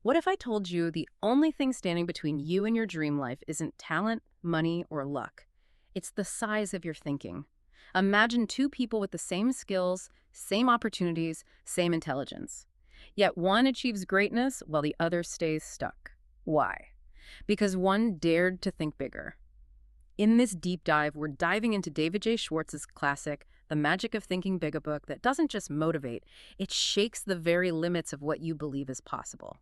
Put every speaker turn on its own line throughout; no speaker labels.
What if I told you the only thing standing between you and your dream life isn't talent, money, or luck? It's the size of your thinking. Imagine two people with the same skills, same opportunities, same intelligence. Yet one achieves greatness while the other stays stuck. Why? Because one dared to think bigger. In this deep dive, we're diving into David J. Schwartz's classic, The Magic of Thinking Big, a book that doesn't just motivate, it shakes the very limits of what you believe is possible.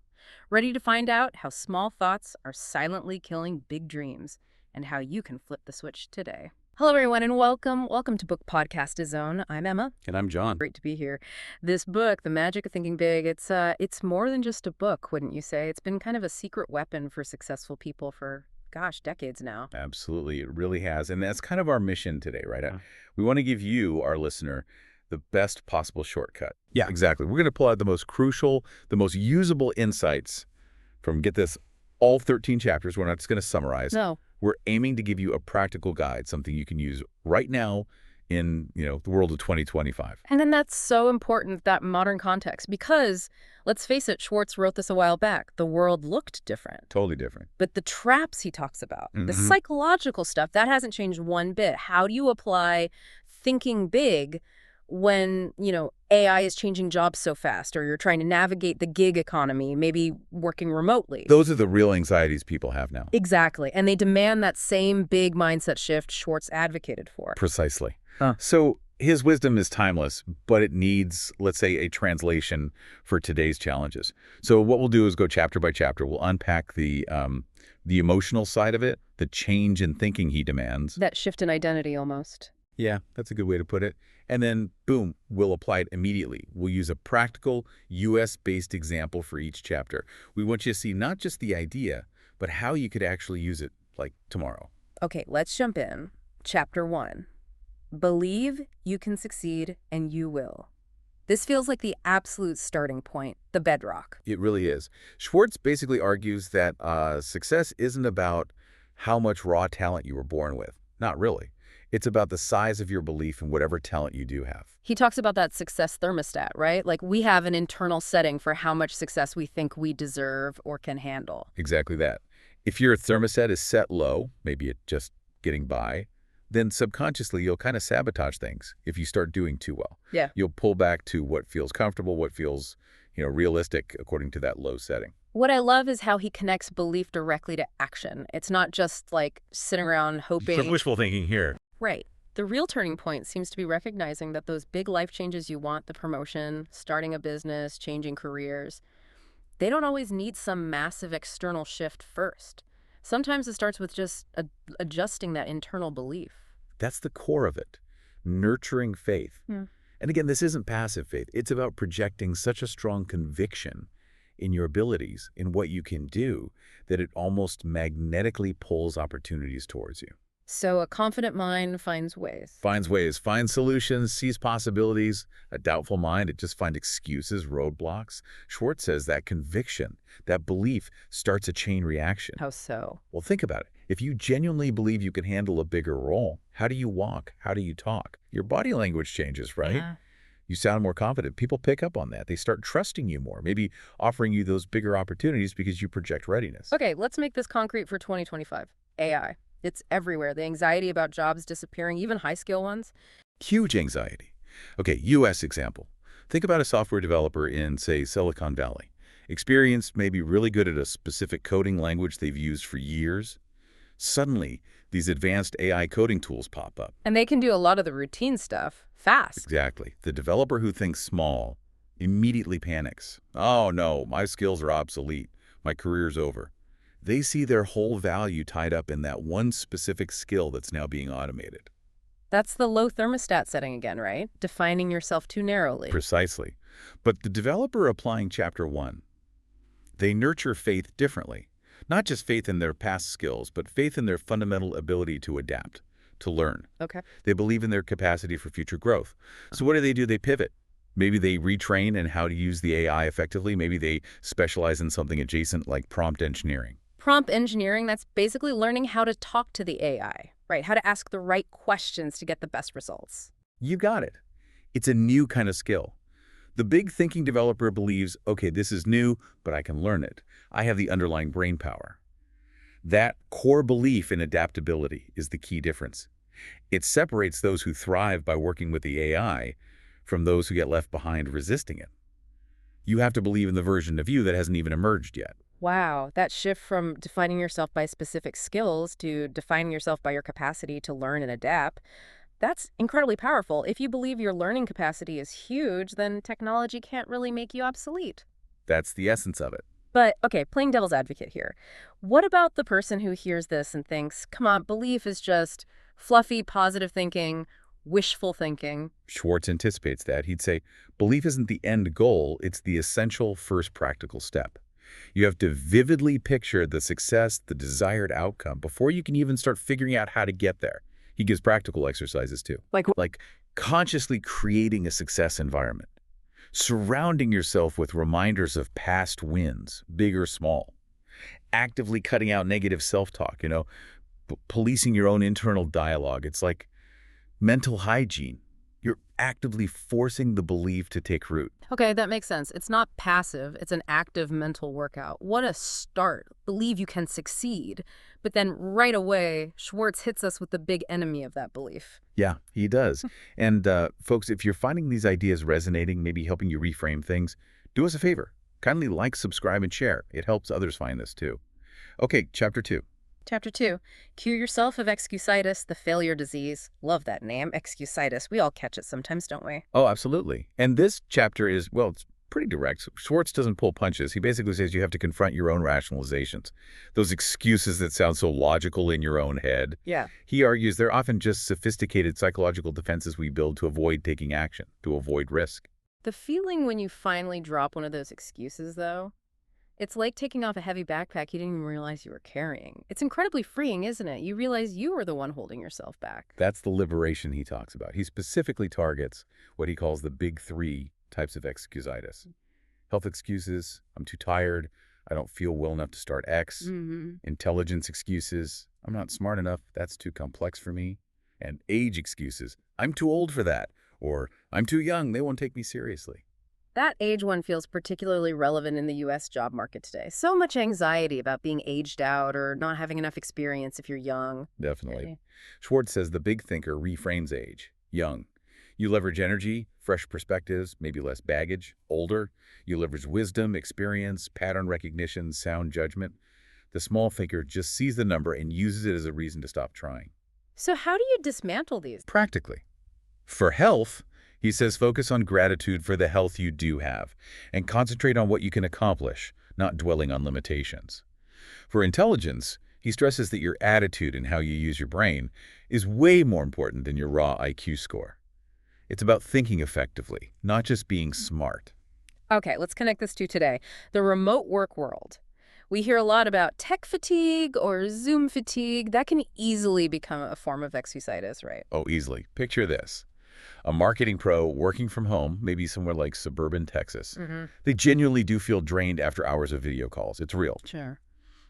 Ready to find out how small thoughts are silently killing big dreams and how you can flip the switch today. Hello, everyone, and welcome. Welcome to Book Podcast Zone. I'm Emma.
And I'm John.
Great to be here. This book, The Magic of Thinking Big, it's more than just a book, wouldn't you say? It's been kind of a secret weapon for successful people for, decades now.
Absolutely. It really has. And that's kind of our mission today, right?
Yeah.
We want to give you, our listener, the best possible shortcut.
Yeah.
Exactly. We're going to pull out the most crucial, the most usable insights from, get this, all 13 chapters. We're not just going to summarize.
No.
We're aiming to give you a practical guide, something you can use right now in, the world of 2025.
And then that's so important, that modern context, because, let's face it, Schwartz wrote this a while back. The world looked different.
Totally different.
But the traps he talks about, the psychological stuff, that hasn't changed one bit. How do you apply thinking big when, AI is changing jobs so fast, or you're trying to navigate the gig economy, maybe working remotely?
Those are the real anxieties people have now.
Exactly. And they demand that same big mindset shift Schwartz advocated for.
Precisely.
Huh.
So his wisdom is timeless, but it needs, let's say, a translation for today's challenges. So what we'll do is go chapter by chapter. We'll unpack the emotional side of it, the change in thinking he demands.
That shift in identity almost.
Yeah, that's a good way to put it. And then, boom, we'll apply it immediately. We'll use a practical, U.S.-based example for each chapter. We want you to see not just the idea, but how you could actually use it, like tomorrow.
Okay, let's jump in. Chapter 1. Believe you can succeed, and you will. This feels like the absolute starting point, the bedrock.
It really is. Schwartz basically argues that success isn't about how much raw talent you were born with. Not really. It's about the size of your belief in whatever talent you do have.
He talks about that success thermostat, right? Like, we have an internal setting for how much success we think we deserve or can handle.
Exactly that. If your thermostat is set low, maybe it's just getting by, then subconsciously you'll kind of sabotage things if you start doing too well.
Yeah.
You'll pull back to what feels comfortable, what feels, realistic according to that low setting.
What I love is how he connects belief directly to action. It's not just like sitting around hoping.
Some wishful thinking here.
Right. The real turning point seems to be recognizing that those big life changes you want, the promotion, starting a business, changing careers, they don't always need some massive external shift first. Sometimes it starts with just adjusting that internal belief.
That's the core of it, nurturing faith.
Yeah.
And again, this isn't passive faith. It's about projecting such a strong conviction in your abilities, in what you can do, that it almost magnetically pulls opportunities towards you.
So a confident mind finds ways.
Finds ways, finds solutions, sees possibilities. A doubtful mind, it just finds excuses, roadblocks. Schwartz says that conviction, that belief, starts a chain reaction.
How so?
Well, think about it. If you genuinely believe you can handle a bigger role, how do you walk? How do you talk? Your body language changes, right?
Yeah.
You sound more confident. People pick up on that. They start trusting you more, maybe offering you those bigger opportunities because you project readiness.
Okay, let's make this concrete for 2025. AI. It's everywhere. The anxiety about jobs disappearing, even high-skill ones.
Huge anxiety. Okay, U.S. example. Think about a software developer in, say, Silicon Valley. Experienced, maybe really good at a specific coding language they've used for years. Suddenly, these advanced AI coding tools pop up.
And they can do a lot of the routine stuff fast.
Exactly. The developer who thinks small immediately panics. Oh no, my skills are obsolete. My career's over. They see their whole value tied up in that one specific skill that's now being automated.
That's the low thermostat setting again, right? Defining yourself too narrowly.
Precisely. But the developer applying Chapter 1, they nurture faith differently. Not just faith in their past skills, but faith in their fundamental ability to adapt, to learn.
Okay.
They believe in their capacity for future growth. So what do? They pivot. Maybe they retrain in how to use the AI effectively. Maybe they specialize in something adjacent like prompt engineering.
Prompt engineering, that's basically learning how to talk to the AI, right? How to ask the right questions to get the best results.
You got it. It's a new kind of skill. The big thinking developer believes, okay, this is new, but I can learn it. I have the underlying brain power. That core belief in adaptability is the key difference. It separates those who thrive by working with the AI from those who get left behind resisting it. You have to believe in the version of you that hasn't even emerged yet.
Wow, that shift from defining yourself by specific skills to defining yourself by your capacity to learn and adapt, that's incredibly powerful. If you believe your learning capacity is huge, then technology can't really make you obsolete.
That's the essence of it.
But, okay, playing devil's advocate here. What about the person who hears this and thinks, come on, belief is just fluffy, positive thinking, wishful thinking?
Schwartz anticipates that. He'd say, belief isn't the end goal, it's the essential first practical step. You have to vividly picture the success, the desired outcome, before you can even start figuring out how to get there. He gives practical exercises too. Like consciously creating a success environment. Surrounding yourself with reminders of past wins, big or small. Actively cutting out negative self-talk, policing your own internal dialogue. It's like mental hygiene. You're actively forcing the belief to take root.
Okay, that makes sense. It's not passive, it's an active mental workout. What a start. Believe you can succeed. But then right away, Schwartz hits us with the big enemy of that belief.
Yeah, he does. And folks, if you're finding these ideas resonating, maybe helping you reframe things, do us a favor. Kindly like, subscribe, and share. It helps others find this too. Okay, Chapter 2.
Chapter 2, Cure Yourself of Excusitis, the failure disease. Love that name, Excusitis. We all catch it sometimes, don't we?
Oh, absolutely. And this chapter is, well, it's pretty direct. Schwartz doesn't pull punches. He basically says you have to confront your own rationalizations, those excuses that sound so logical in your own head.
Yeah.
He argues they're often just sophisticated psychological defenses we build to avoid taking action, to avoid risk.
The feeling when you finally drop one of those excuses, though, it's like taking off a heavy backpack you didn't even realize you were carrying. It's incredibly freeing, isn't it? You realize you were the one holding yourself back.
That's the liberation he talks about. He specifically targets what he calls the big three types of excusitis. Health excuses, I'm too tired, I don't feel well enough to start X. Intelligence excuses, I'm not smart enough, that's too complex for me. And age excuses, I'm too old for that. Or I'm too young, they won't take me seriously.
That age one feels particularly relevant in the U.S. job market today. So much anxiety about being aged out or not having enough experience if you're young.
Definitely. Schwartz says the big thinker reframes age. Young. You leverage energy, fresh perspectives, maybe less baggage. Older. You leverage wisdom, experience, pattern recognition, sound judgment. The small thinker just sees the number and uses it as a reason to stop trying.
So how do you dismantle these?
Practically. For health, he says focus on gratitude for the health you do have and concentrate on what you can accomplish, not dwelling on limitations. For intelligence, he stresses that your attitude and how you use your brain is way more important than your raw IQ score. It's about thinking effectively, not just being smart.
Okay, let's connect this to today. The remote work world. We hear a lot about tech fatigue or Zoom fatigue. That can easily become a form of excusitis, right?
Oh, easily. Picture this. A marketing pro working from home, maybe somewhere like suburban Texas. They genuinely do feel drained after hours of video calls. It's real.
Sure.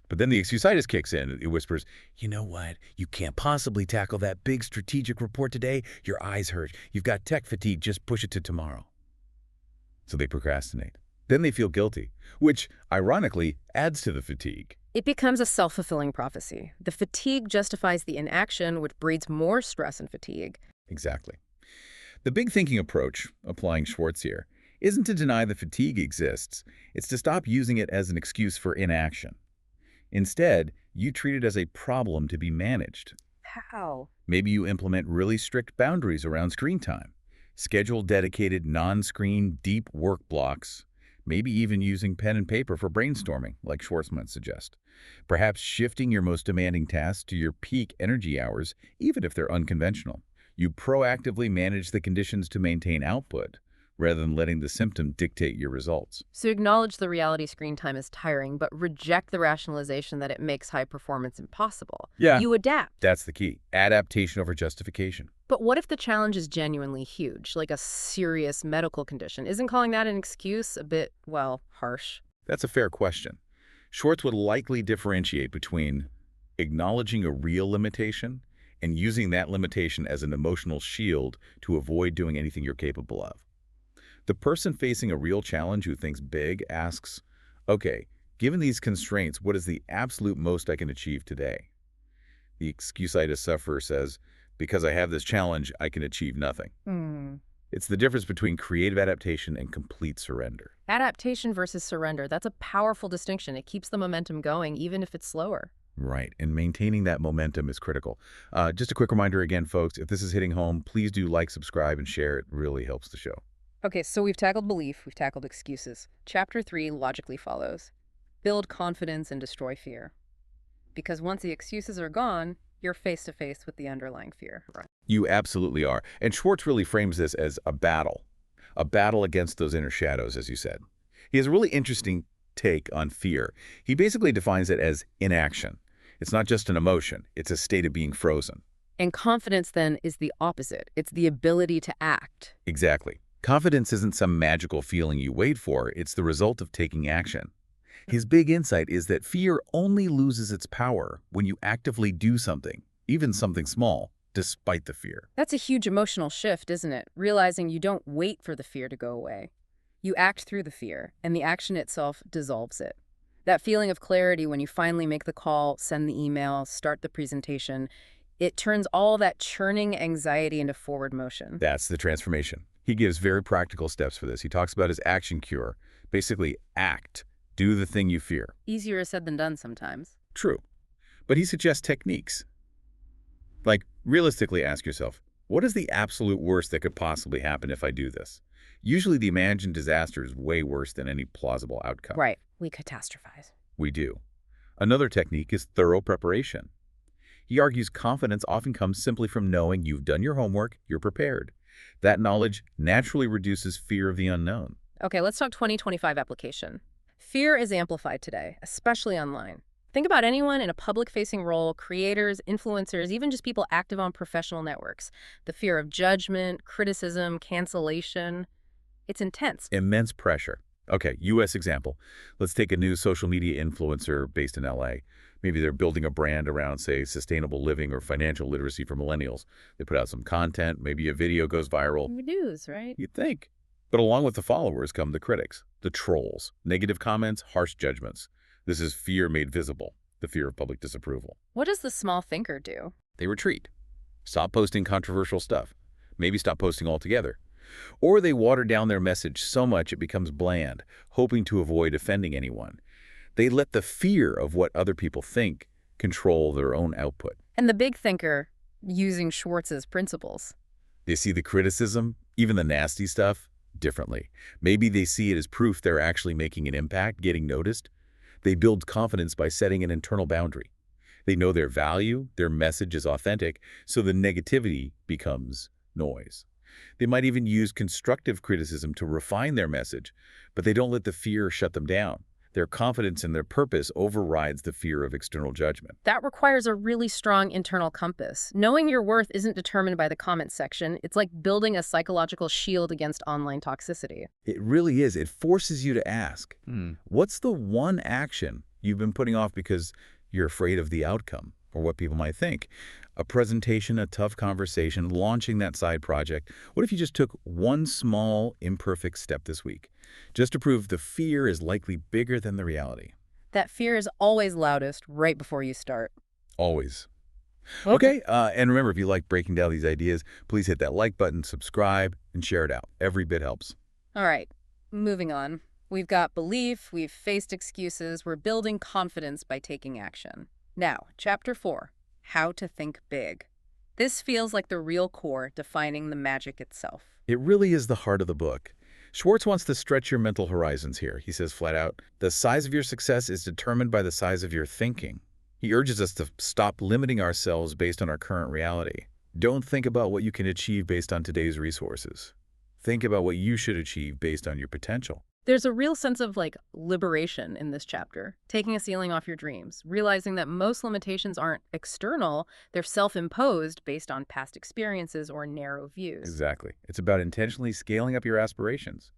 But then the excusitis kicks in. It whispers, you know what? You can't possibly tackle that big strategic report today. Your eyes hurt. You've got tech fatigue. Just push it to tomorrow. So they procrastinate. Then they feel guilty, which, ironically, adds to the fatigue.
It becomes a self-fulfilling prophecy. The fatigue justifies the inaction, which breeds more stress and fatigue.
Exactly. The big thinking approach, applying Schwartz here, isn't to deny the fatigue exists. It's to stop using it as an excuse for inaction. Instead, you treat it as a problem to be managed.
How?
Maybe you implement really strict boundaries around screen time. Schedule dedicated non-screen deep work blocks. Maybe even using pen and paper for brainstorming, like Schwartz might suggest. Perhaps shifting your most demanding tasks to your peak energy hours, even if they're unconventional. You proactively manage the conditions to maintain output, rather than letting the symptom dictate your results.
So acknowledge the reality screen time is tiring, but reject the rationalization that it makes high performance impossible.
Yeah.
You adapt.
That's the key. Adaptation over justification.
But what if the challenge is genuinely huge, like a serious medical condition? Isn't calling that an excuse a bit, well, harsh?
That's a fair question. Schwartz would likely differentiate between acknowledging a real limitation and using that limitation as an emotional shield to avoid doing anything you're capable of. The person facing a real challenge who thinks big asks, okay, given these constraints, what is the absolute most I can achieve today? The excusitis sufferer says, because I have this challenge, I can achieve nothing.
Hmm.
It's the difference between creative adaptation and complete surrender.
Adaptation versus surrender. That's a powerful distinction. It keeps the momentum going, even if it's slower.
Right, and maintaining that momentum is critical. Just a quick reminder again, folks, if this is hitting home, please do like, subscribe, and share. It really helps the show.
Okay, so we've tackled belief, we've tackled excuses. Chapter 3 logically follows. Build confidence and destroy fear. Because once the excuses are gone, you're face to face with the underlying fear. Right.
You absolutely are. And Schwartz really frames this as a battle against those inner shadows, as you said. He has a really interesting take on fear. He basically defines it as inaction. It's not just an emotion, it's a state of being frozen.
And confidence, then, is the opposite. It's the ability to act.
Exactly. Confidence isn't some magical feeling you wait for, it's the result of taking action. His big insight is that fear only loses its power when you actively do something, even something small, despite the fear.
That's a huge emotional shift, isn't it? Realizing you don't wait for the fear to go away. You act through the fear, and the action itself dissolves it. That feeling of clarity when you finally make the call, send the email, start the presentation, it turns all that churning anxiety into forward motion.
That's the transformation. He gives very practical steps for this. He talks about his action cure. Basically, act. Do the thing you fear.
Easier said than done sometimes.
True. But he suggests techniques. Like, realistically ask yourself, what is the absolute worst that could possibly happen if I do this? Usually the imagined disaster is way worse than any plausible outcome.
Right. We catastrophize.
We do. Another technique is thorough preparation. He argues confidence often comes simply from knowing you've done your homework, you're prepared. That knowledge naturally reduces fear of the unknown.
Okay, let's talk 2025 application. Fear is amplified today, especially online. Think about anyone in a public-facing role, creators, influencers, even just people active on professional networks. The fear of judgment, criticism, cancellation. It's intense.
Immense pressure. Okay, U.S. example. Let's take a new social media influencer based in L.A. Maybe they're building a brand around, say, sustainable living or financial literacy for millennials. They put out some content, maybe a video goes viral.
News, right?
You'd think. But along with the followers come the critics, the trolls, negative comments, harsh judgments. This is fear made visible, the fear of public disapproval.
What does the small thinker do?
They retreat. Stop posting controversial stuff. Maybe stop posting altogether. Or they water down their message so much it becomes bland, hoping to avoid offending anyone. They let the fear of what other people think control their own output.
And the big thinker, using Schwartz's principles.
They see the criticism, even the nasty stuff, differently. Maybe they see it as proof they're actually making an impact, getting noticed. They build confidence by setting an internal boundary. They know their value, their message is authentic, so the negativity becomes noise. They might even use constructive criticism to refine their message, but they don't let the fear shut them down. Their confidence in their purpose overrides the fear of external judgment.
That requires a really strong internal compass. Knowing your worth isn't determined by the comment section. It's like building a psychological shield against online toxicity.
It really is. It forces you to ask, what's the one action you've been putting off because you're afraid of the outcome or what people might think? A presentation, a tough conversation, launching that side project. What if you just took one small, imperfect step this week? Just to prove the fear is likely bigger than the reality.
That fear is always loudest right before you start.
Always. Okay, and remember, if you like breaking down these ideas, please hit that like button, subscribe, and share it out. Every bit helps.
All right, moving on. We've got belief, we've faced excuses, we're building confidence by taking action. Now, Chapter 4, How to Think Big. This feels like the real core defining the magic itself.
It really is the heart of the book. Schwartz wants to stretch your mental horizons here. He says flat out, the size of your success is determined by the size of your thinking. He urges us to stop limiting ourselves based on our current reality. Don't think about what you can achieve based on today's resources. Think about what you should achieve based on your potential.
There's a real sense of, liberation in this chapter. Taking a ceiling off your dreams, realizing that most limitations aren't external, they're self-imposed based on past experiences or narrow views.
Exactly. It's about intentionally scaling up your aspirations.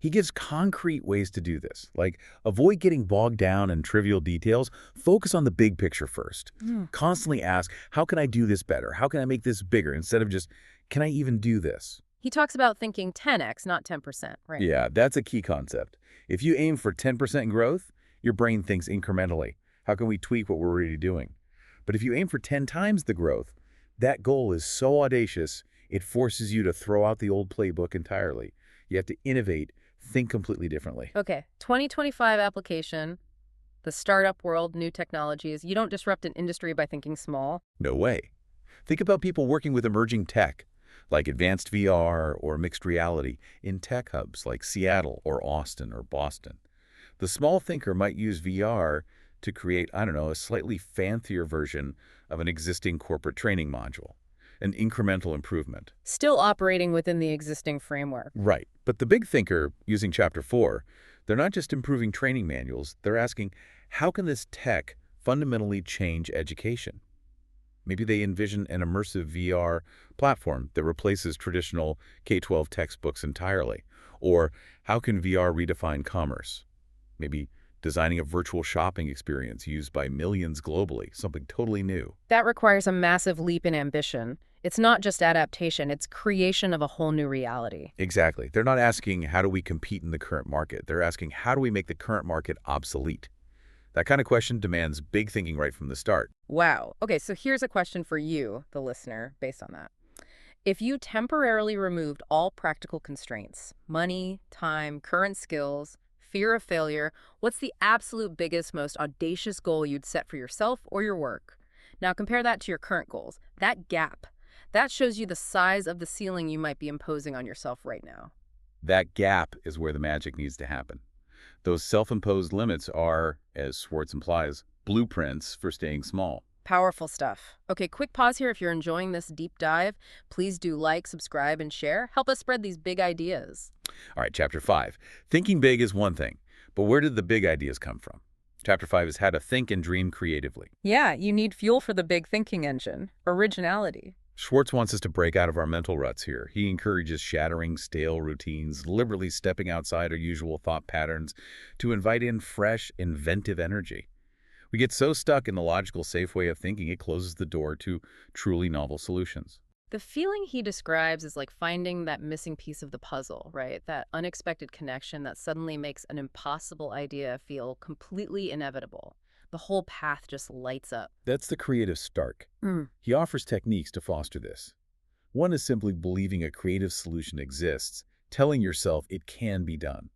He gives concrete ways to do this, like avoid getting bogged down in trivial details. Focus on the big picture first. Constantly ask, how can I do this better? How can I make this bigger? Instead of just, can I even do this?
He talks about thinking 10x, not 10%, right?
Yeah, that's a key concept. If you aim for 10% growth, your brain thinks incrementally. How can we tweak what we're already doing? But if you aim for 10 times the growth, that goal is so audacious, it forces you to throw out the old playbook entirely. You have to innovate, think completely differently.
Okay, 2025 application, the startup world, new technologies. You don't disrupt an industry by thinking small.
No way. Think about people working with emerging tech, like advanced VR or mixed reality, in tech hubs like Seattle or Austin or Boston. The small thinker might use VR to create, I don't know, a slightly fancier version of an existing corporate training module, an incremental improvement.
Still operating within the existing framework.
Right. But the big thinker, using Chapter 4, they're not just improving training manuals, they're asking, how can this tech fundamentally change education? Maybe they envision an immersive VR platform that replaces traditional K-12 textbooks entirely. Or how can VR redefine commerce? Maybe designing a virtual shopping experience used by millions globally, something totally new.
That requires a massive leap in ambition. It's not just adaptation, it's creation of a whole new reality.
Exactly. They're not asking, how do we compete in the current market? They're asking, how do we make the current market obsolete? That kind of question demands big thinking right from the start.
Wow. Okay, so here's a question for you, the listener, based on that. If you temporarily removed all practical constraints, money, time, current skills, fear of failure, what's the absolute biggest, most audacious goal you'd set for yourself or your work? Now compare that to your current goals. That gap, that shows you the size of the ceiling you might be imposing on yourself right now.
That gap is where the magic needs to happen. Those self-imposed limits are, as Schwartz implies, blueprints for staying small.
Powerful stuff. Okay, quick pause here. If you're enjoying this deep dive, please do like, subscribe, and share. Help us spread these big ideas.
All right, Chapter 5. Thinking big is one thing, but where did the big ideas come from? Chapter 5 is how to think and dream creatively.
Yeah, you need fuel for the big thinking engine, originality.
Schwartz wants us to break out of our mental ruts here. He encourages shattering stale routines, deliberately stepping outside our usual thought patterns to invite in fresh, inventive energy. We get so stuck in the logical, safe way of thinking, it closes the door to truly novel solutions.
The feeling he describes is like finding that missing piece of the puzzle, right? That unexpected connection that suddenly makes an impossible idea feel completely inevitable. The whole path just lights up.
That's the creative Stark. He offers techniques to foster this. One is simply believing a creative solution exists, telling yourself it can be done.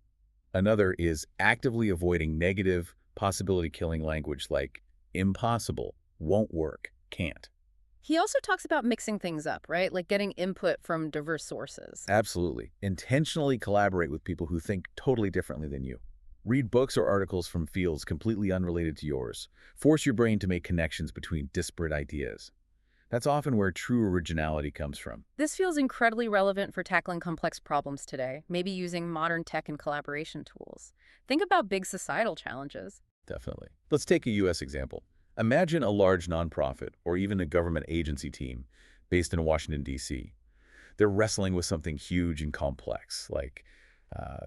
Another is actively avoiding negative, possibility-killing language like impossible, won't work, can't.
He also talks about mixing things up, right? Like getting input from diverse sources.
Absolutely. Intentionally collaborate with people who think totally differently than you. Read books or articles from fields completely unrelated to yours. Force your brain to make connections between disparate ideas. That's often where true originality comes from.
This feels incredibly relevant for tackling complex problems today, maybe using modern tech and collaboration tools. Think about big societal challenges.
Definitely. Let's take a U.S. example. Imagine a large nonprofit or even a government agency team based in Washington, D.C. They're wrestling with something huge and complex, like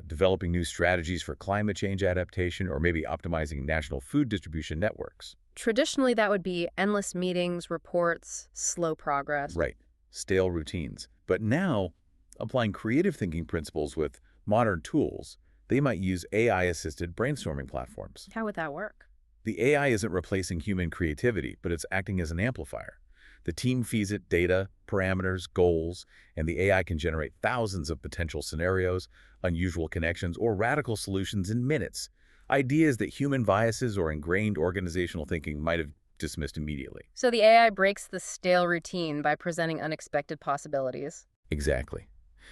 developing new strategies for climate change adaptation or maybe optimizing national food distribution networks.
Traditionally, that would be endless meetings, reports, slow progress.
Right. Stale routines. But now, applying creative thinking principles with modern tools, they might use AI-assisted brainstorming platforms.
How would that work?
The AI isn't replacing human creativity, but it's acting as an amplifier. The team feeds it data, parameters, goals, and the AI can generate thousands of potential scenarios, unusual connections, or radical solutions in minutes. Ideas that human biases or ingrained organizational thinking might have dismissed immediately.
So the AI breaks the stale routine by presenting unexpected possibilities.
Exactly.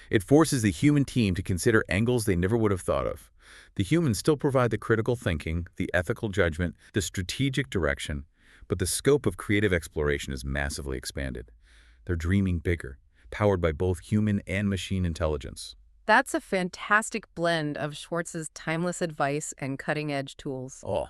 It forces the human team to consider angles they never would have thought of. The humans still provide the critical thinking, the ethical judgment, the strategic direction, but the scope of creative exploration is massively expanded. They're dreaming bigger, powered by both human and machine intelligence.
That's a fantastic blend of Schwartz's timeless advice and cutting-edge tools.
Oh,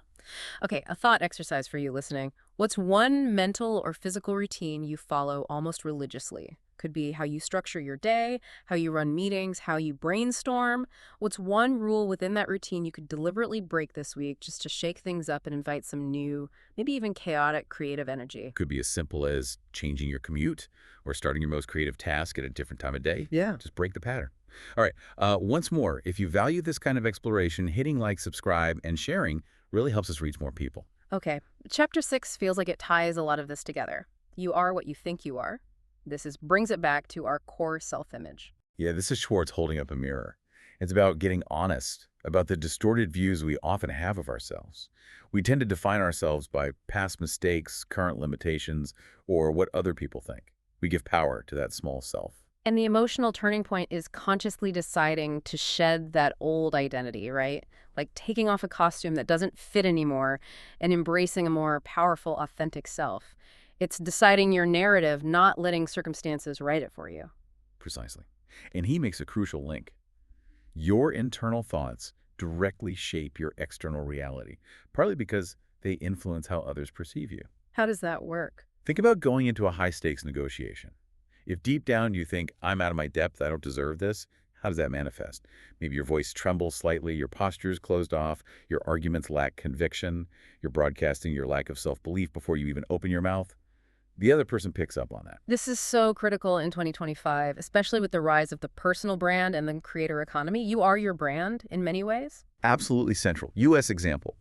Okay, a thought exercise for you listening. What's one mental or physical routine you follow almost religiously? Could be how you structure your day, how you run meetings, how you brainstorm. What's one rule within that routine you could deliberately break this week just to shake things up and invite some new, maybe even chaotic, creative energy?
Could be as simple as changing your commute or starting your most creative task at a different time of day.
Yeah.
Just break the pattern. All right. Once more, if you value this kind of exploration, hitting like, subscribe, and sharing really helps us reach more people.
Okay, chapter 6 feels like it ties a lot of this together. You are what you think you are. Brings it back to our core self-image.
Yeah, this is Schwartz holding up a mirror. It's about getting honest about the distorted views we often have of ourselves. We tend to define ourselves by past mistakes, current limitations, or what other people think. We give power to that small self.
And the emotional turning point is consciously deciding to shed that old identity, right? Like taking off a costume that doesn't fit anymore and embracing a more powerful, authentic self. It's deciding your narrative, not letting circumstances write it for you.
Precisely. And he makes a crucial link. Your internal thoughts directly shape your external reality, partly because they influence how others perceive you.
How does that work?
Think about going into a high-stakes negotiation. If deep down you think, I'm out of my depth, I don't deserve this, how does that manifest? Maybe your voice trembles slightly, your posture is closed off, your arguments lack conviction, you're broadcasting your lack of self-belief before you even open your mouth. The other person picks up on that.
This is so critical in 2025, especially with the rise of the personal brand and the creator economy. You are your brand in many ways.
Absolutely central. U.S. example.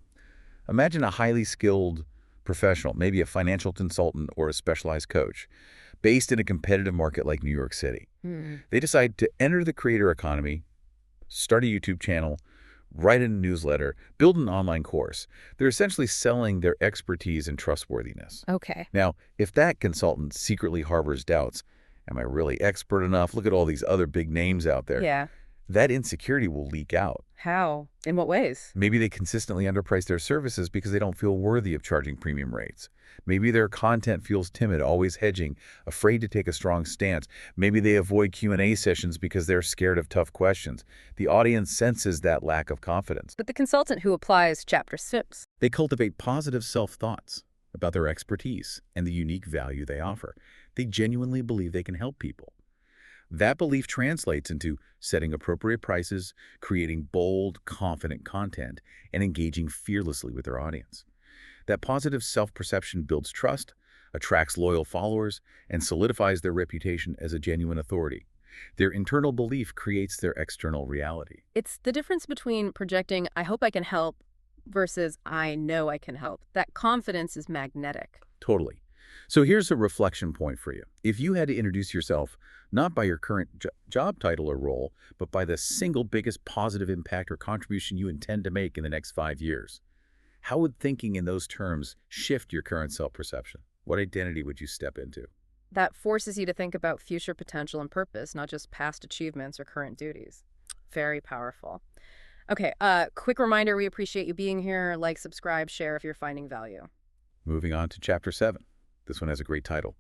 Imagine a highly skilled professional, maybe a financial consultant or a specialized coach, based in a competitive market like New York City. They decide to enter the creator economy, start a YouTube channel, write a newsletter, build an online course. They're essentially selling their expertise and trustworthiness.
Okay.
Now, if that consultant secretly harbors doubts, am I really expert enough? Look at all these other big names out there.
Yeah.
That insecurity will leak out.
How? In what ways?
Maybe they consistently underprice their services because they don't feel worthy of charging premium rates. Maybe their content feels timid, always hedging, afraid to take a strong stance. Maybe they avoid Q&A sessions because they're scared of tough questions. The audience senses that lack of confidence.
But the consultant who applies chapter 6.
They cultivate positive self-thoughts about their expertise and the unique value they offer. They genuinely believe they can help people. That belief translates into setting appropriate prices, creating bold, confident content, and engaging fearlessly with their audience. That positive self-perception builds trust, attracts loyal followers, and solidifies their reputation as a genuine authority. Their internal belief creates their external reality.
It's the difference between projecting, I hope I can help, versus I know I can help. That confidence is magnetic.
Totally. So here's a reflection point for you. If you had to introduce yourself, not by your current job title or role, but by the single biggest positive impact or contribution you intend to make in the next 5 years, how would thinking in those terms shift your current self-perception? What identity would you step into?
That forces you to think about future potential and purpose, not just past achievements or current duties. Very powerful. Okay, quick reminder, we appreciate you being here. Like, subscribe, share if you're finding value.
Moving on to Chapter 7. This one has a great title.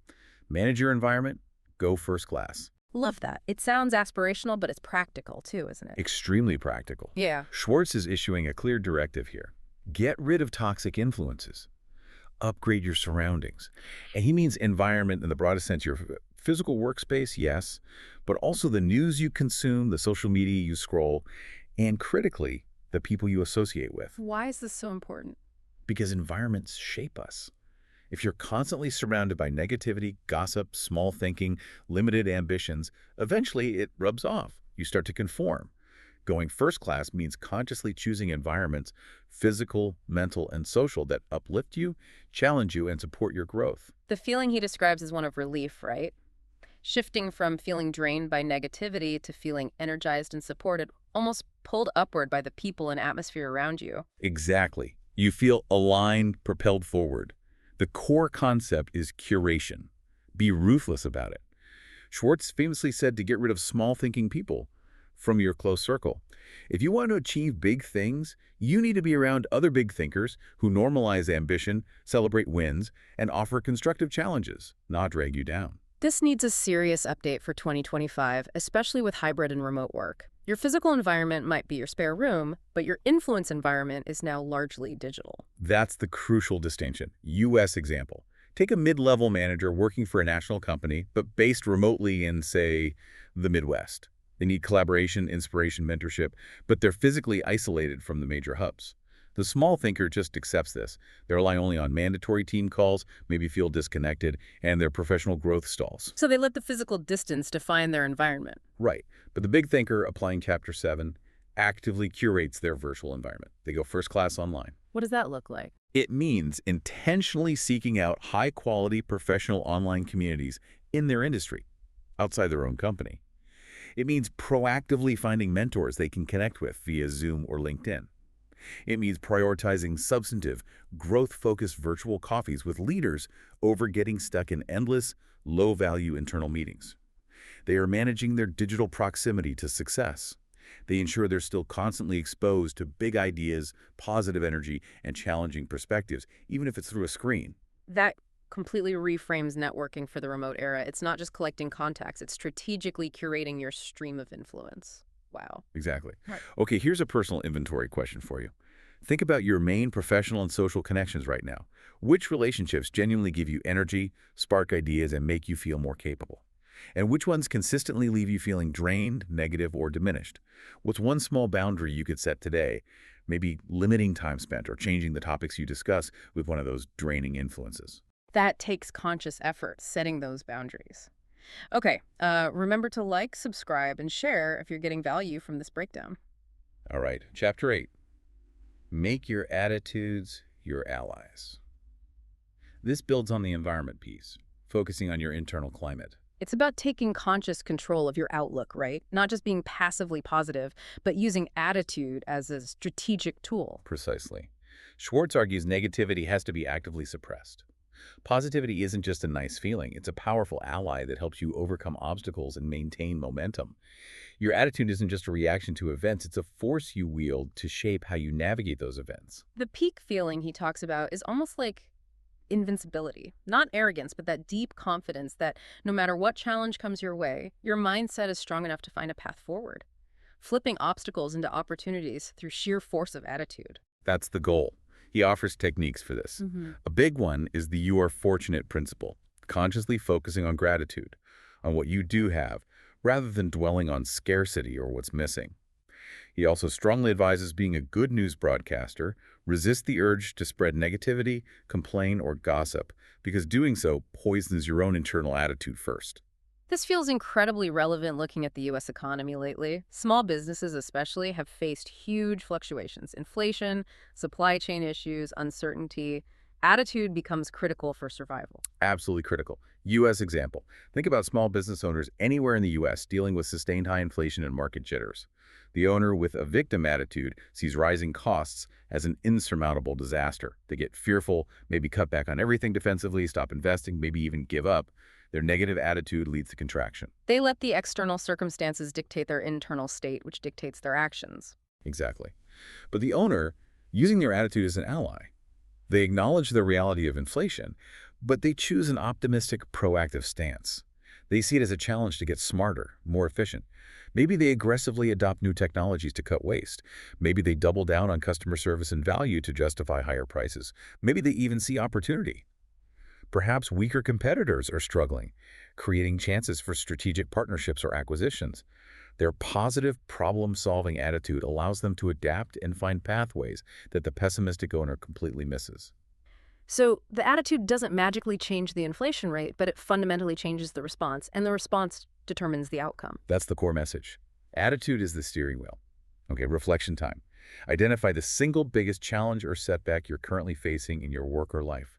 Manage your environment, go first class.
Love that. It sounds aspirational, but it's practical too, isn't it?
Extremely practical.
Yeah.
Schwartz is issuing a clear directive here. Get rid of toxic influences. Upgrade your surroundings. And he means environment in the broadest sense, your physical workspace, yes, but also the news you consume, the social media you scroll, and critically, the people you associate with.
Why is this so important?
Because environments shape us. If you're constantly surrounded by negativity, gossip, small thinking, limited ambitions, eventually it rubs off. You start to conform. Going first class means consciously choosing environments, physical, mental, and social, that uplift you, challenge you, and support your growth.
The feeling he describes is one of relief, right? Shifting from feeling drained by negativity to feeling energized and supported, almost pulled upward by the people and atmosphere around you.
Exactly. You feel aligned, propelled forward. The core concept is curation. Be ruthless about it. Schwartz famously said to get rid of small-thinking people from your close circle. If you want to achieve big things, you need to be around other big thinkers who normalize ambition, celebrate wins, and offer constructive challenges, not drag you down.
This needs a serious update for 2025, especially with hybrid and remote work. Your physical environment might be your spare room, but your influence environment is now largely digital.
That's the crucial distinction. U.S. example. Take a mid-level manager working for a national company, but based remotely in, say, the Midwest. They need collaboration, inspiration, mentorship, but they're physically isolated from the major hubs. The small thinker just accepts this. They rely only on mandatory team calls, maybe feel disconnected, and their professional growth stalls.
So they let the physical distance define their environment.
Right. But the big thinker, applying Chapter 7, actively curates their virtual environment. They go first class online.
What does that look like?
It means intentionally seeking out high-quality professional online communities in their industry, outside their own company. It means proactively finding mentors they can connect with via Zoom or LinkedIn. It means prioritizing substantive, growth-focused virtual coffees with leaders over getting stuck in endless, low-value internal meetings. They are managing their digital proximity to success. They ensure they're still constantly exposed to big ideas, positive energy, and challenging perspectives, even if it's through a screen.
That completely reframes networking for the remote era. It's not just collecting contacts, it's strategically curating your stream of influence. Wow.
Exactly.
Right.
Okay, here's a personal inventory question for you. Think about your main professional and social connections right now. Which relationships genuinely give you energy, spark ideas, and make you feel more capable? And which ones consistently leave you feeling drained, negative, or diminished? What's one small boundary you could set today? Maybe limiting time spent or changing the topics you discuss with one of those draining influences.
That takes conscious effort, setting those boundaries. Okay, remember to like, subscribe, and share if you're getting value from this breakdown.
All right, Chapter 8. Make your attitudes your allies. This builds on the environment piece, focusing on your internal climate.
It's about taking conscious control of your outlook, right? Not just being passively positive, but using attitude as a strategic tool.
Precisely. Schwartz argues negativity has to be actively suppressed. Positivity isn't just a nice feeling, it's a powerful ally that helps you overcome obstacles and maintain momentum. Your attitude isn't just a reaction to events, it's a force you wield to shape how you navigate those events.
The peak feeling he talks about is almost like invincibility. Not arrogance, but that deep confidence that no matter what challenge comes your way, your mindset is strong enough to find a path forward. Flipping obstacles into opportunities through sheer force of attitude.
That's the goal. He offers techniques for this. A big one is the "you are fortunate" principle, consciously focusing on gratitude, on what you do have, rather than dwelling on scarcity or what's missing. He also strongly advises being a good news broadcaster, resist the urge to spread negativity, complain, or gossip, because doing so poisons your own internal attitude first.
This feels incredibly relevant looking at the U.S. economy lately. Small businesses especially have faced huge fluctuations. Inflation, supply chain issues, uncertainty. Attitude becomes critical for survival.
Absolutely critical. U.S. example. Think about small business owners anywhere in the U.S. dealing with sustained high inflation and market jitters. The owner with a victim attitude sees rising costs as an insurmountable disaster. They get fearful, maybe cut back on everything defensively, stop investing, maybe even give up. Their negative attitude leads to contraction.
They let the external circumstances dictate their internal state, which dictates their actions.
Exactly. But the owner, using their attitude as an ally, they acknowledge the reality of inflation, but they choose an optimistic, proactive stance. They see it as a challenge to get smarter, more efficient. Maybe they aggressively adopt new technologies to cut waste. Maybe they double down on customer service and value to justify higher prices. Maybe they even see opportunity. Perhaps weaker competitors are struggling, creating chances for strategic partnerships or acquisitions. Their positive problem-solving attitude allows them to adapt and find pathways that the pessimistic owner completely misses.
So the attitude doesn't magically change the inflation rate, but it fundamentally changes the response, and the response determines the outcome.
That's the core message. Attitude is the steering wheel. Okay, reflection time. Identify the single biggest challenge or setback you're currently facing in your work or life.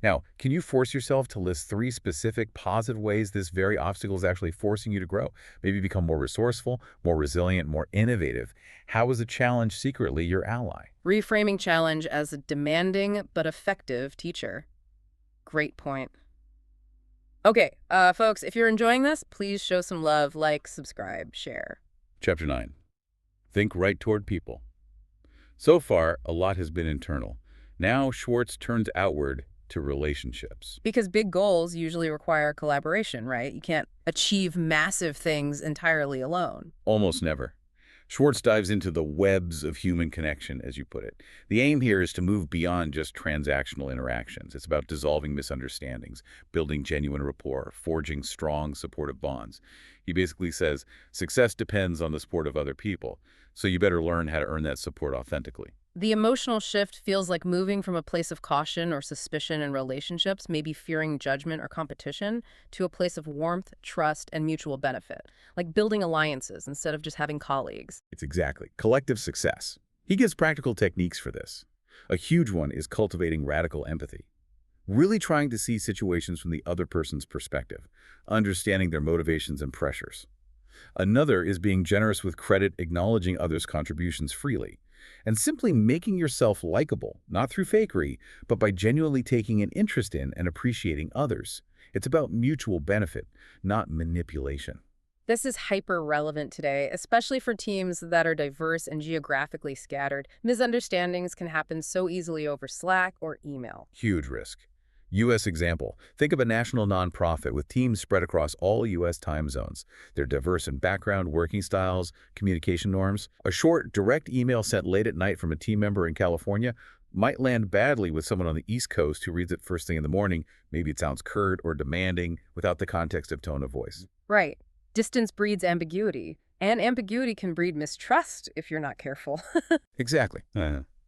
Now, can you force yourself to list 3 specific positive ways this very obstacle is actually forcing you to grow? Maybe become more resourceful, more resilient, more innovative. How is the challenge secretly your ally?
Reframing challenge as a demanding but effective teacher. Great point. Okay, folks, if you're enjoying this, please show some love, like, subscribe, share.
Chapter 9. Think right toward people. So far, a lot has been internal. Now, Schwartz turns outward to relationships.
Because big goals usually require collaboration, right? You can't achieve massive things entirely alone.
Almost never. Schwartz dives into the webs of human connection, as you put it. The aim here is to move beyond just transactional interactions. It's about dissolving misunderstandings, building genuine rapport, forging strong, supportive bonds. He basically says, success depends on the support of other people, so you better learn how to earn that support authentically.
The emotional shift feels like moving from a place of caution or suspicion in relationships, maybe fearing judgment or competition, to a place of warmth, trust, and mutual benefit, like building alliances instead of just having colleagues.
It's exactly collective success. He gives practical techniques for this. A huge one is cultivating radical empathy. Really trying to see situations from the other person's perspective, understanding their motivations and pressures. Another is being generous with credit, acknowledging others' contributions freely, and simply making yourself likable, not through fakery, but by genuinely taking an interest in and appreciating others. It's about mutual benefit, not manipulation.
This is hyper relevant today, especially for teams that are diverse and geographically scattered. Misunderstandings can happen so easily over Slack or email.
Huge risk. U.S. example. Think of a national nonprofit with teams spread across all U.S. time zones. They're diverse in background, working styles, communication norms. A short, direct email sent late at night from a team member in California might land badly with someone on the East Coast who reads it first thing in the morning. Maybe it sounds curt or demanding without the context of tone of voice.
Right. Distance breeds ambiguity, and ambiguity can breed mistrust if you're not careful.
Exactly.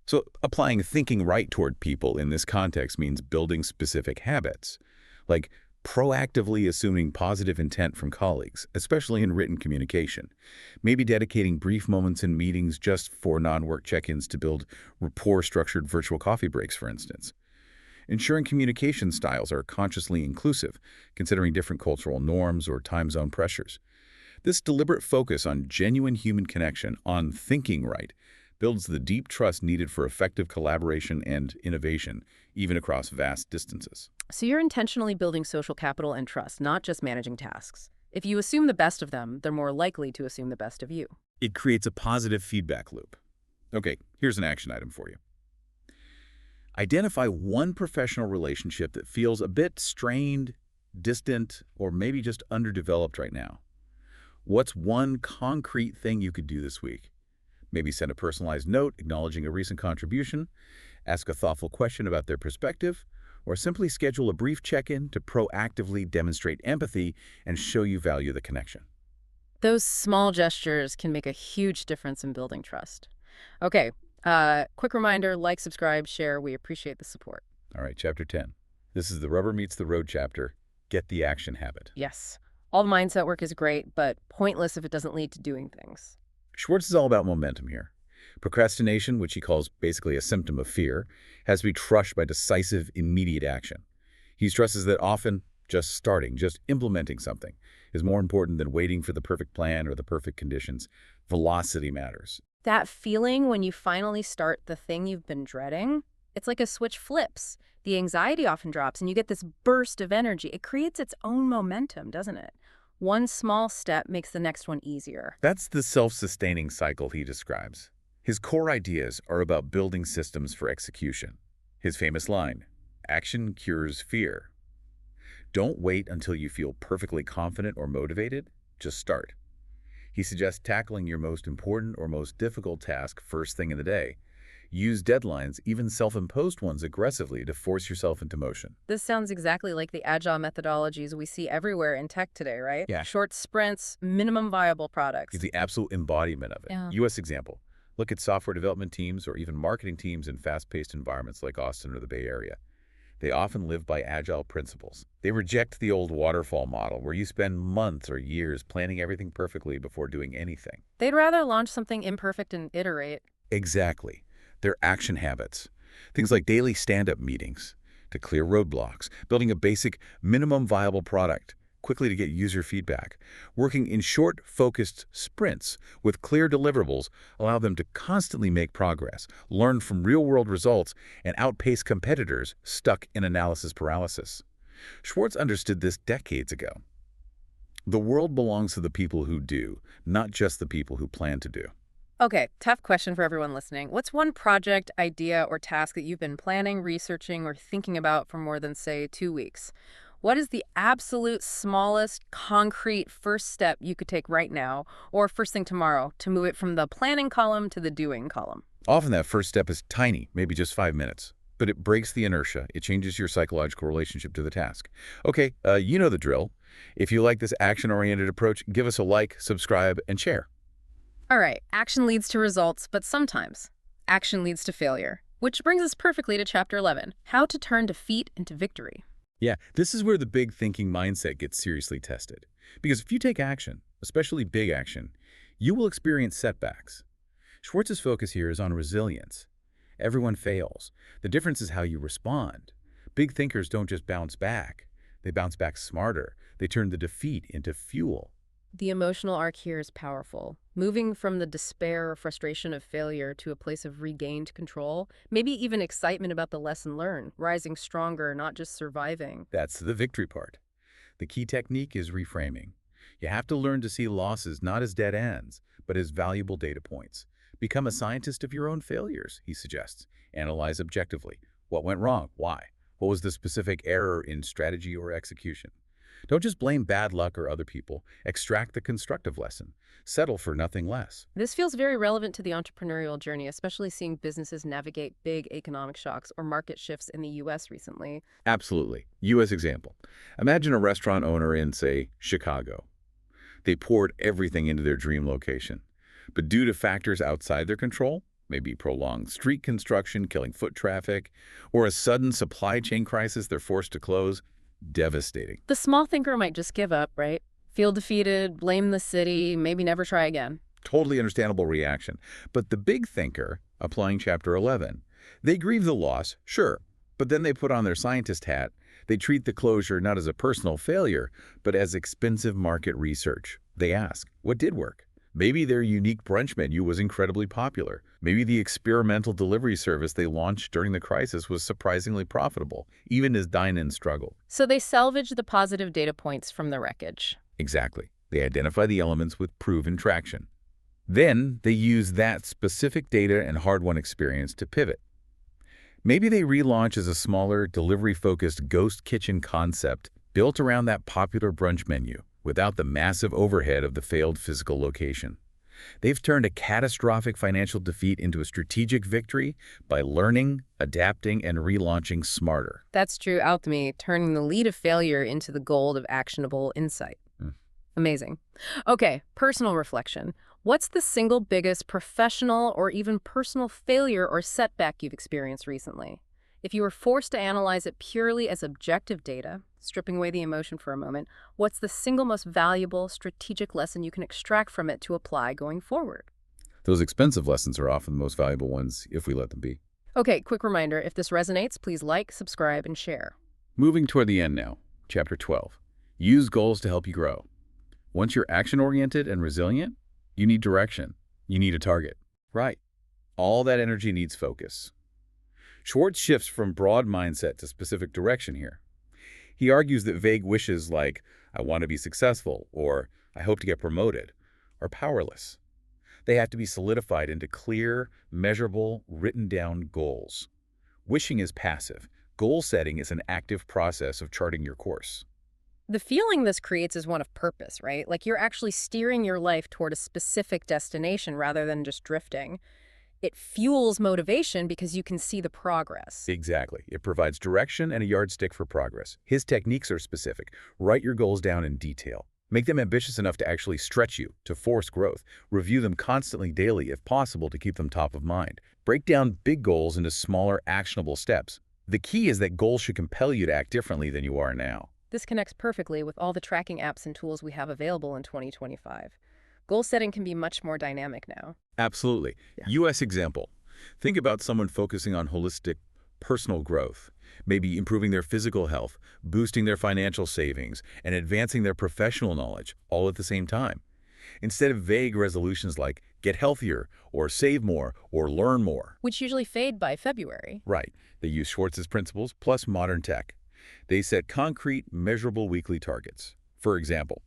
So applying thinking right toward people in this context means building specific habits, like proactively assuming positive intent from colleagues, especially in written communication. Maybe dedicating brief moments in meetings just for non-work check-ins to build rapport-structured virtual coffee breaks, for instance. Ensuring communication styles are consciously inclusive, considering different cultural norms or time zone pressures. This deliberate focus on genuine human connection, on thinking right, builds the deep trust needed for effective collaboration and innovation, even across vast distances.
So you're intentionally building social capital and trust, not just managing tasks. If you assume the best of them, they're more likely to assume the best of you.
It creates a positive feedback loop. Okay, here's an action item for you. Identify one professional relationship that feels a bit strained, distant, or maybe just underdeveloped right now. What's one concrete thing you could do this week? Maybe send a personalized note acknowledging a recent contribution, ask a thoughtful question about their perspective, or simply schedule a brief check-in to proactively demonstrate empathy and show you value the connection.
Those small gestures can make a huge difference in building trust. Okay, quick reminder, like, subscribe, share. We appreciate the support.
All right, Chapter 10. This is the rubber meets the road chapter. Get the action habit.
Yes, all the mindset work is great, but pointless if it doesn't lead to doing things.
Schwartz is all about momentum here. Procrastination, which he calls basically a symptom of fear, has to be crushed by decisive, immediate action. He stresses that often just starting, just implementing something, is more important than waiting for the perfect plan or the perfect conditions. Velocity matters.
That feeling when you finally start the thing you've been dreading, it's like a switch flips. The anxiety often drops and you get this burst of energy. It creates its own momentum, doesn't it? One small step makes the next one easier.
That's the self-sustaining cycle he describes. His core ideas are about building systems for execution. His famous line, action cures fear. Don't wait until you feel perfectly confident or motivated, just start. He suggests tackling your most important or most difficult task first thing in the day. Use deadlines, even self-imposed ones, aggressively to force yourself into motion.
This sounds exactly like the agile methodologies we see everywhere in tech today, right?
Yeah.
Short sprints, minimum viable products.
He's the absolute embodiment of it.
Yeah.
U.S. example. Look at software development teams or even marketing teams in fast-paced environments like Austin or the Bay Area. They often live by agile principles. They reject the old waterfall model where you spend months or years planning everything perfectly before doing anything.
They'd rather launch something imperfect and iterate.
Exactly. Their action habits. Things like daily stand-up meetings to clear roadblocks, building a basic minimum viable product quickly to get user feedback, working in short, focused sprints with clear deliverables allow them to constantly make progress, learn from real-world results, and outpace competitors stuck in analysis paralysis. Schwartz understood this decades ago. The world belongs to the people who do, not just the people who plan to do.
Okay, tough question for everyone listening. What's one project, idea, or task that you've been planning, researching, or thinking about for more than, say, 2 weeks? What is the absolute smallest, concrete first step you could take right now or first thing tomorrow to move it from the planning column to the doing column?
Often that first step is tiny, maybe just 5 minutes. But it breaks the inertia. It changes your psychological relationship to the task. Okay, you know the drill. If you like this action-oriented approach, give us a like, subscribe, and share.
All right, action leads to results, but sometimes action leads to failure. Which brings us perfectly to Chapter 11, How to Turn Defeat into Victory.
Yeah, this is where the big thinking mindset gets seriously tested. Because if you take action, especially big action, you will experience setbacks. Schwartz's focus here is on resilience. Everyone fails. The difference is how you respond. Big thinkers don't just bounce back. They bounce back smarter. They turn the defeat into fuel.
The emotional arc here is powerful. Moving from the despair or frustration of failure to a place of regained control, maybe even excitement about the lesson learned, rising stronger, not just surviving.
That's the victory part. The key technique is reframing. You have to learn to see losses not as dead ends, but as valuable data points. Become a scientist of your own failures, he suggests. Analyze objectively. What went wrong? Why? What was the specific error in strategy or execution? Don't just blame bad luck or other people. Extract the constructive lesson. Settle for nothing less.
This feels very relevant to the entrepreneurial journey, especially seeing businesses navigate big economic shocks or market shifts in the U.S. recently.
Absolutely. U.S. example. Imagine a restaurant owner in, say, Chicago. They poured everything into their dream location. But due to factors outside their control, maybe prolonged street construction killing foot traffic, or a sudden supply chain crisis they're forced to close, devastating.
The small thinker might just give up, right? Feel defeated, blame the city, maybe never try again.
Totally understandable reaction. But the big thinker, applying Chapter 11, they grieve the loss, sure, but then they put on their scientist hat. They treat the closure not as a personal failure, but as expensive market research. They ask, what did work? Maybe their unique brunch menu was incredibly popular. Maybe the experimental delivery service they launched during the crisis was surprisingly profitable, even as dine-in struggled.
So they salvage the positive data points from the wreckage.
Exactly. They identify the elements with proven traction. Then they use that specific data and hard-won experience to pivot. Maybe they relaunch as a smaller, delivery-focused ghost kitchen concept built around that popular brunch menu, without the massive overhead of the failed physical location. They've turned a catastrophic financial defeat into a strategic victory by learning, adapting, and relaunching smarter.
That's true alchemy, turning the lead of failure into the gold of actionable insight. Amazing. Okay, personal reflection. What's the single biggest professional or even personal failure or setback you've experienced recently? If you were forced to analyze it purely as objective data, stripping away the emotion for a moment, what's the single most valuable strategic lesson you can extract from it to apply going forward?
Those expensive lessons are often the most valuable ones if we let them be.
Okay, quick reminder, if this resonates, please like, subscribe, and share.
Moving toward the end now, Chapter 12. Use goals to help you grow. Once you're action-oriented and resilient, you need direction. You need a target. Right. All that energy needs focus. Schwartz shifts from broad mindset to specific direction here. He argues that vague wishes like, I want to be successful, or I hope to get promoted, are powerless. They have to be solidified into clear, measurable, written-down goals. Wishing is passive. Goal setting is an active process of charting your course.
The feeling this creates is one of purpose, right? Like you're actually steering your life toward a specific destination rather than just drifting. It fuels motivation because you can see the progress.
Exactly. It provides direction and a yardstick for progress. His techniques are specific. Write your goals down in detail. Make them ambitious enough to actually stretch you, to force growth. Review them constantly daily if possible to keep them top of mind. Break down big goals into smaller, actionable steps. The key is that goals should compel you to act differently than you are now.
This connects perfectly with all the tracking apps and tools we have available in 2025. Goal setting can be much more dynamic now.
Absolutely.
Yeah.
U.S. example. Think about someone focusing on holistic personal growth, maybe improving their physical health, boosting their financial savings, and advancing their professional knowledge, all at the same time. Instead of vague resolutions like get healthier, or save more, or learn more.
Which usually fade by February.
Right. They use Schwartz's principles plus modern tech. They set concrete, measurable weekly targets. For example,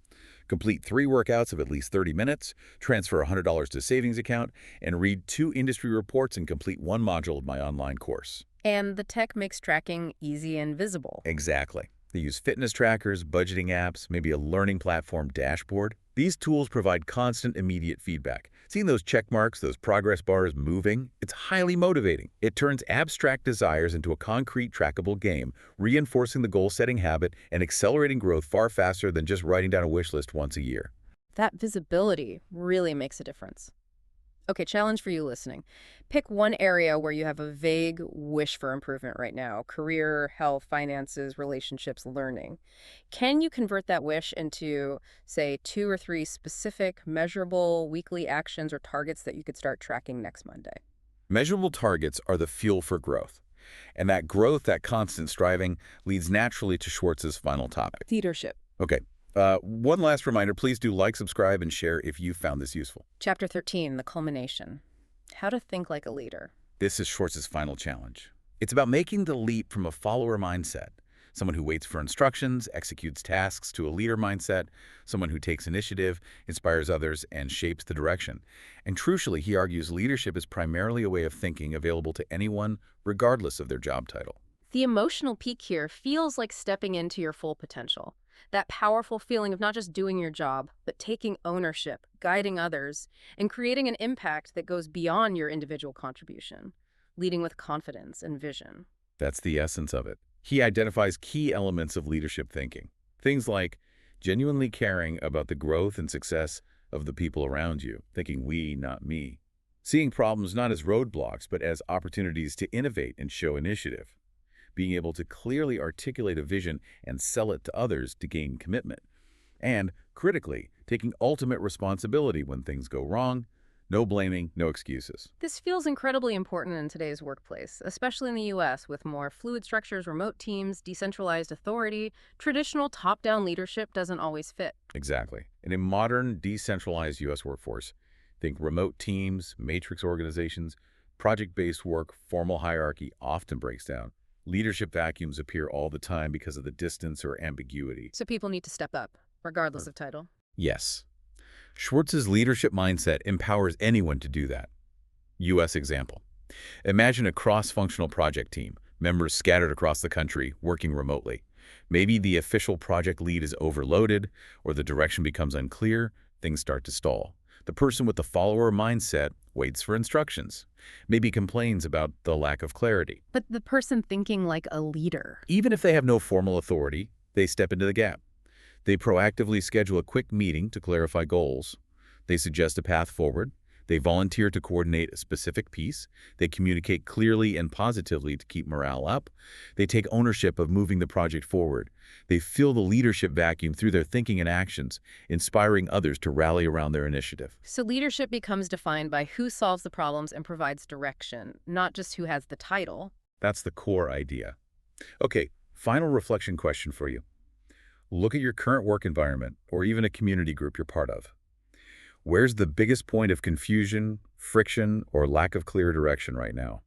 complete 3 workouts of at least 30 minutes, transfer $100 to savings account, and read 2 industry reports and complete 1 module of my online course.
And the tech makes tracking easy and visible.
Exactly. They use fitness trackers, budgeting apps, maybe a learning platform dashboard. These tools provide constant, immediate feedback. Seeing those check marks, those progress bars moving, it's highly motivating. It turns abstract desires into a concrete, trackable game, reinforcing the goal-setting habit and accelerating growth far faster than just writing down a wish list once a year.
That visibility really makes a difference. Okay, challenge for you listening. Pick one area where you have a vague wish for improvement right now: career, health, finances, relationships, learning. Can you convert that wish into, say, 2 or 3 specific, measurable weekly actions or targets that you could start tracking next Monday?
Measurable targets are the fuel for growth. And that growth, that constant striving, leads naturally to Schwartz's final topic.
Leadership.
Okay, one last reminder, please do like, subscribe, and share if you found this useful.
Chapter 13, the culmination. How to think like a leader.
This is Schwartz's final challenge. It's about making the leap from a follower mindset, someone who waits for instructions, executes tasks, to a leader mindset, someone who takes initiative, inspires others, and shapes the direction. And crucially, he argues leadership is primarily a way of thinking available to anyone, regardless of their job title.
The emotional peak here feels like stepping into your full potential. That powerful feeling of not just doing your job, but taking ownership, guiding others, and creating an impact that goes beyond your individual contribution, leading with confidence and vision.
That's the essence of it. He identifies key elements of leadership thinking. Things like genuinely caring about the growth and success of the people around you, thinking we, not me. Seeing problems not as roadblocks, but as opportunities to innovate and show initiative. Being able to clearly articulate a vision and sell it to others to gain commitment. And, critically, taking ultimate responsibility when things go wrong. No blaming, no excuses.
This feels incredibly important in today's workplace, especially in the U.S. with more fluid structures, remote teams, decentralized authority. Traditional top-down leadership doesn't always fit.
Exactly. In a modern, decentralized U.S. workforce, think remote teams, matrix organizations, project-based work, formal hierarchy often breaks down. Leadership vacuums appear all the time because of the distance or ambiguity.
So people need to step up, regardless of title.
Yes. Schwartz's leadership mindset empowers anyone to do that. U.S. example. Imagine a cross-functional project team, members scattered across the country, working remotely. Maybe the official project lead is overloaded, or the direction becomes unclear, things start to stall. The person with the follower mindset waits for instructions, maybe complains about the lack of clarity.
But the person thinking like a leader.
Even if they have no formal authority, they step into the gap. They proactively schedule a quick meeting to clarify goals. They suggest a path forward. They volunteer to coordinate a specific piece. They communicate clearly and positively to keep morale up. They take ownership of moving the project forward. They fill the leadership vacuum through their thinking and actions, inspiring others to rally around their initiative.
So leadership becomes defined by who solves the problems and provides direction, not just who has the title.
That's the core idea. Okay, final reflection question for you. Look at your current work environment, or even a community group you're part of. Where's the biggest point of confusion, friction, or lack of clear direction right now?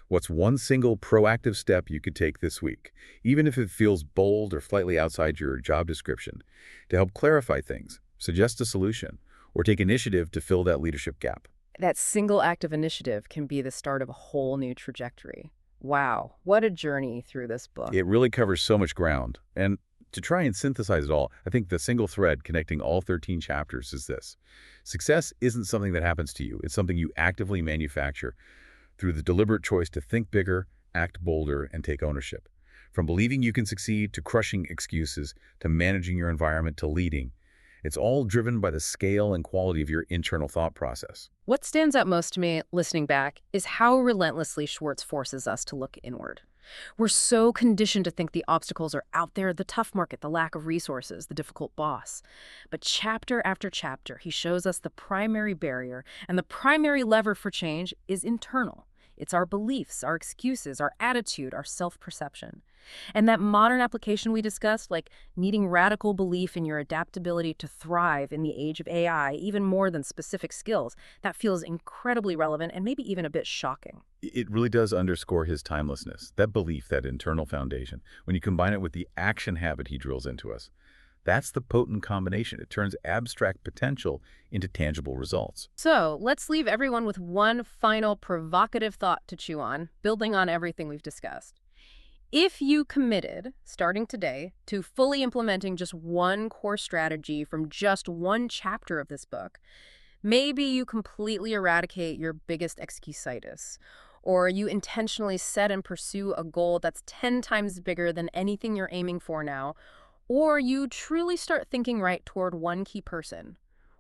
What's one single proactive step you could take this week, even if it feels bold or slightly outside your job description, to help clarify things, suggest a solution, or take initiative to fill that leadership gap?
That single act of initiative can be the start of a whole new trajectory. Wow, what a journey through this book.
It really covers so much ground. And to try and synthesize it all, I think the single thread connecting all 13 chapters is this. Success isn't something that happens to you. It's something you actively manufacture through the deliberate choice to think bigger, act bolder, and take ownership. From believing you can succeed to crushing excuses to managing your environment to leading, it's all driven by the scale and quality of your internal thought process.
What stands out most to me, listening back, is how relentlessly Schwartz forces us to look inward. We're so conditioned to think the obstacles are out there, the tough market, the lack of resources, the difficult boss. But chapter after chapter, he shows us the primary barrier and the primary lever for change is internal. It's our beliefs, our excuses, our attitude, our self-perception. And that modern application we discussed, like needing radical belief in your adaptability to thrive in the age of AI, even more than specific skills, that feels incredibly relevant and maybe even a bit shocking.
It really does underscore his timelessness, that belief, that internal foundation. When you combine it with the action habit he drills into us, that's the potent combination. It turns abstract potential into tangible results.
So let's leave everyone with one final provocative thought to chew on, building on everything we've discussed. If you committed, starting today, to fully implementing just one core strategy from just one chapter of this book, maybe you completely eradicate your biggest excusitis, or you intentionally set and pursue a goal that's 10 times bigger than anything you're aiming for now, or you truly start thinking right toward one key person.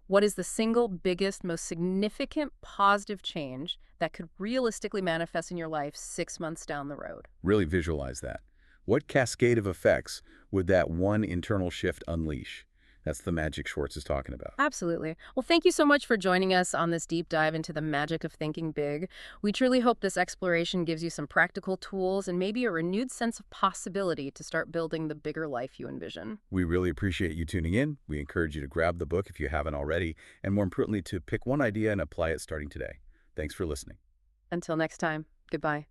What is the single biggest, most significant positive change that could realistically manifest in your life 6 months down the road?
Really visualize that. What cascade of effects would that one internal shift unleash? That's the magic Schwartz is talking about.
Absolutely. Well, thank you so much for joining us on this deep dive into the magic of thinking big. We truly hope this exploration gives you some practical tools and maybe a renewed sense of possibility to start building the bigger life you envision.
We really appreciate you tuning in. We encourage you to grab the book if you haven't already, and more importantly, to pick one idea and apply it starting today. Thanks for listening.
Until next time, goodbye.